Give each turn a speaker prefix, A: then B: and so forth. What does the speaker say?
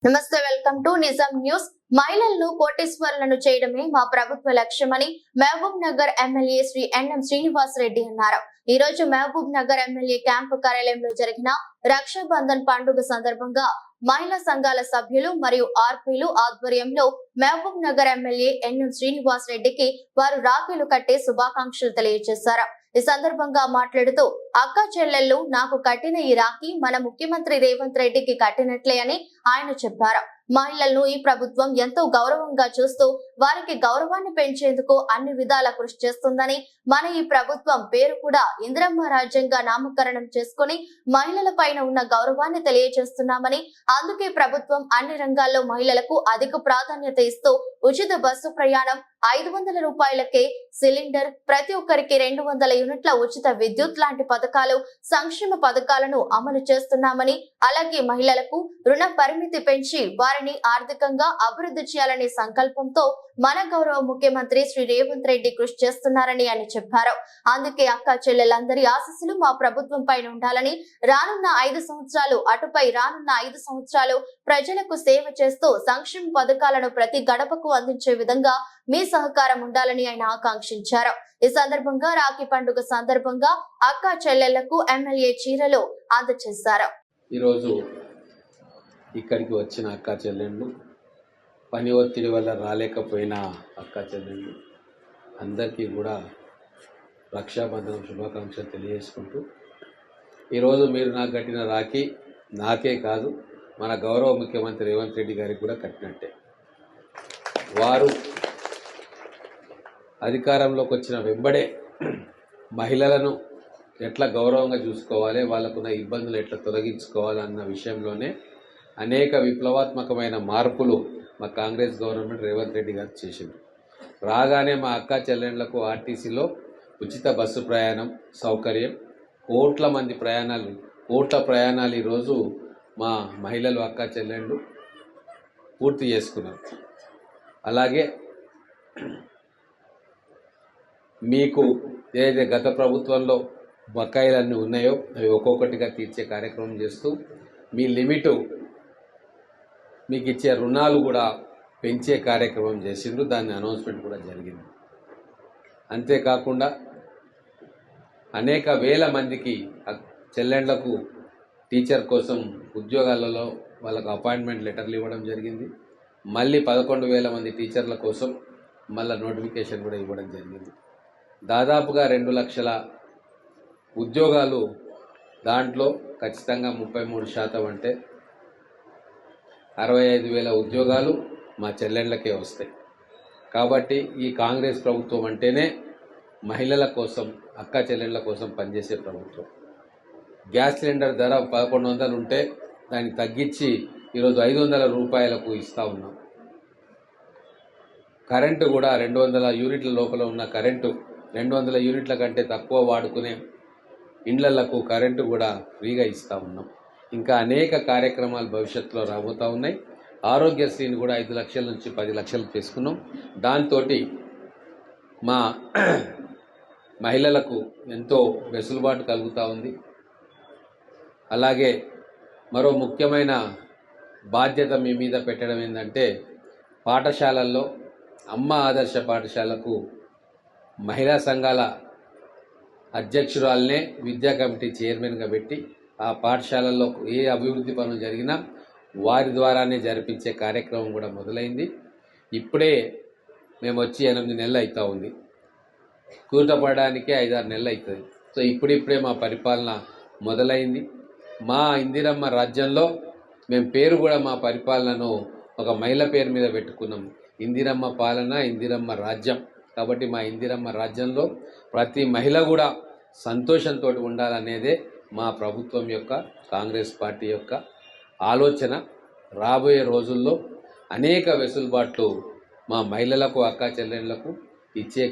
A: నమస్తే, welcome to Nizam news. మహిళలను కోటీశ్వరులను చేయడమే మా ప్రభుత్వ లక్ష్యమని మహబూబ్ నగర్ ఎమ్మెల్యే శ్రీ ఎన్ఎం శ్రీనివాస్ రెడ్డి అన్నారు. ఈ రోజు మహబూబ్ నగర్ ఎమ్మెల్యే క్యాంపు కార్యాలయంలో జరిగిన రక్షాబంధన్ పండుగ సందర్భంగా మహిళా సంఘాల సభ్యులు మరియు ఆర్పీలు ఆధ్వర్యంలో మహబూబ్ నగర్ ఎమ్మెల్యే ఎన్ఎం శ్రీనివాస్ రెడ్డికి వారు రాఖీలు కట్టే శుభాకాంక్షలు తెలియజేశారు. ఈ సందర్భంగా మాట్లాడుతూ అక్క చెల్లెళ్ళు నాకు కట్టిన ఈ రాఖీ మన ముఖ్యమంత్రి రేవంత్ రెడ్డికి కట్టినట్లే అని ఆయన చెప్పారు. మహిళలను ఈ ప్రభుత్వం ఎంతో గౌరవంగా చూస్తూ వారికి గౌరవాన్ని పెంచేందుకు అన్ని విధాల కృషి చేస్తుందని, మన ఈ ప్రభుత్వం పేరు కూడా ఇందిరమ్మ రాజ్యంగా నామకరణం చేసుకుని మహిళల పైన ఉన్న గౌరవాన్ని తెలియజేస్తున్నామని, అందుకే ప్రభుత్వం అన్ని రంగాల్లో మహిళలకు అధిక ప్రాధాన్యత ఇస్తూ ఉచిత బస్సు ప్రయాణం, 500 రూపాయలకే సిలిండర్, ప్రతి ఒక్కరికి 200 యూనిట్ల ఉచిత విద్యుత్ లాంటి పథకాలు, సంక్షేమ పథకాలను అమలు చేస్తున్నామని, అలాగే మహిళలకు రుణ పరిమితి పెంచి వారిని ఆర్థికంగా అభివృద్ధి చేయాలనే సంకల్పంతో మన గౌరవ ముఖ్యమంత్రి శ్రీ రేవంత్ రెడ్డి కృషి చేస్తున్నారని ఆయన చెప్పారు. అందుకే అక్క చెల్లెలందరి ఆశీస్సులు మా ప్రభుత్వం పైన ఉండాలని, రానున్న 5 సంవత్సరాలు అటుపై రానున్న 5 సంవత్సరాలు ప్రజలకు సేవ చేస్తూ సంక్షేమ పథకాలను ప్రతి గడపకు అందించే విధంగా మీ సహకారం ఉండాలని ఆయన ఆకాంక్షించారు. ఈ సందర్భంగా రాఖీ పండుగ సందర్భంగా అక్క చెల్లెళ్లకు ఎమ్మెల్యే చీరలు అందజేశారు.
B: ఈరోజు ఇక్కడికి వచ్చిన అక్క చెల్లెళ్ళు, పని ఒత్తిడి వల్ల రాలేకపోయిన అక్క చెల్లెళ్ళు అందరికీ కూడా రక్షాబంధనం శుభాకాంక్షలు తెలియజేసుకుంటూ, ఈరోజు మీరు నాకు కట్టిన రాఖీ నాకే కాదు, మన గౌరవ ముఖ్యమంత్రి రేవంత్ రెడ్డి గారికి కూడా కట్టినట్టే. వారు అధికారంలోకి వచ్చిన వెంబడే మహిళలను ఎట్లా గౌరవంగా చూసుకోవాలి, వాళ్ళకున్న ఇబ్బందులు ఎట్లా తొలగించుకోవాలి అన్న విషయంలోనే అనేక విప్లవాత్మకమైన మార్పులు మా కాంగ్రెస్ గవర్నమెంట్ రేవంత్ రెడ్డి గారు చేసింది. రాగానే మా అక్క చెల్లెళ్లకు ఆర్టీసీలో ఉచిత బస్సు ప్రయాణం సౌకర్యం, కోట్ల ప్రయాణాలు ఈరోజు మా మహిళలు అక్క చెల్లెళ్ళు పూర్తి చేసుకున్నారు. అలాగే మీకు ఏదైతే గత ప్రభుత్వంలో బకాయిలన్నీ ఉన్నాయో అవి ఒక్కొక్కటిగా తీర్చే కార్యక్రమం చేస్తూ, మీ లిమిటు మీకు ఇచ్చే రుణాలు కూడా పెంచే కార్యక్రమం చేసిండ్రు. దాని అనౌన్స్మెంట్ కూడా జరిగింది. అంతేకాకుండా అనేక వేల మందికి చెల్లెండ్లకు టీచర్ కోసం ఉద్యోగాలలో వాళ్ళకు అపాయింట్మెంట్ లెటర్లు ఇవ్వడం జరిగింది. మళ్ళీ 11,000 మంది టీచర్ల కోసం మళ్ళీ నోటిఫికేషన్ కూడా ఇవ్వడం జరిగింది. దాదాపుగా 2 లక్షల ఉద్యోగాలు, దాంట్లో ఖచ్చితంగా 33% అంటే 65,000 ఉద్యోగాలు మా చెల్లెళ్ళకే వస్తాయి. కాబట్టి ఈ కాంగ్రెస్ ప్రభుత్వం అంటేనే మహిళల కోసం, అక్క చెల్లెళ్ళ కోసం పనిచేసే ప్రభుత్వం. గ్యాస్ సిలిండర్ ధర 1100 ఉంటే దాన్ని తగ్గించి ఈరోజు 500 రూపాయలకు ఇస్తూ ఉన్నాం. కరెంటు కూడా 200 యూనిట్ల లోపల ఉన్న కరెంటు 200 యూనిట్ల కంటే తక్కువ వాడుకునే ఇండ్లకు కరెంటు కూడా ఫ్రీగా ఇస్తూ ఉన్నాం. ఇంకా అనేక కార్యక్రమాలు భవిష్యత్తులో రాబోతూ ఉన్నాయి. ఆరోగ్యశ్రీని కూడా 5 లక్షల నుంచి 10 లక్షలు తీసుకున్నాం. దాంతో మా మహిళలకు ఎంతో వెసులుబాటు కలుగుతూ ఉంది. అలాగే మరో ముఖ్యమైన బాధ్యత మీ మీద పెట్టడం ఏంటంటే, పాఠశాలల్లో అమ్మ ఆదర్శ పాఠశాలకు మహిళా సంఘాల అధ్యక్షురాలనే విద్యా కమిటీ చైర్మన్గా పెట్టి, ఆ పాఠశాలల్లో ఏ అభివృద్ధి పనులు జరిగినా వారి ద్వారానే జరిపించే కార్యక్రమం కూడా మొదలైంది. ఇప్పుడే మేము వచ్చి 8 నెలలు అవుతూ ఉంది. కూటపడడానికే 5-6 నెలలు అవుతుంది. సో ఇప్పుడిప్పుడే మా పరిపాలన మొదలైంది. మా ఇందిరమ్మ రాజ్యంలో మేము పేరు కూడా మా పరిపాలనను ఒక మహిళ పేరు మీద పెట్టుకున్నాం. ఇందిరమ్మ పాలన, ఇందిరమ్మ రాజ్యం. కాబట్టి మా ఇందిరమ్మ రాజ్యంలో ప్రతి మహిళ కూడా సంతోషంతో ఉండాలనేదే మా ప్రభుత్వం యొక్క, కాంగ్రెస్ పార్టీ యొక్క ఆలోచన. రాబోయే రోజుల్లో అనేక వెసులుబాట్లు మా మహిళలకు, అక్క చెల్లెళ్లకు ఇచ్చే